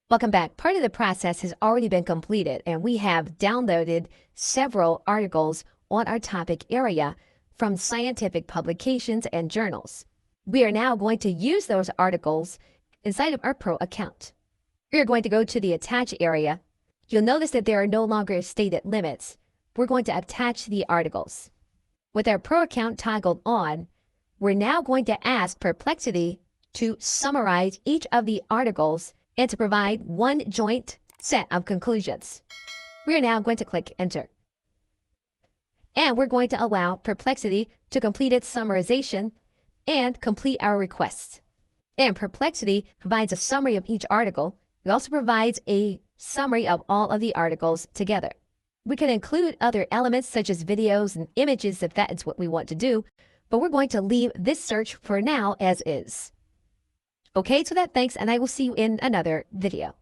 Welcome back. Part of the process has already been completed, and we have downloaded several articles on our topic area from scientific publications and journals. We are now going to use those articles inside of our Pro account. We are going to go to the Attach area. You'll notice that there are no longer stated limits. We're going to attach the articles. With our Pro account toggled on, we're now going to ask Perplexity to summarize each of the articles and to provide one joint set of conclusions. We are now going to click Enter. And we're going to allow Perplexity to complete its summarization and complete our requests. And Perplexity provides a summary of each article. It also provides a summary of all of the articles together. We can include other elements such as videos and images if that is what we want to do, but we're going to leave this search for now as is. Okay, so thanks, and I will see you in another video.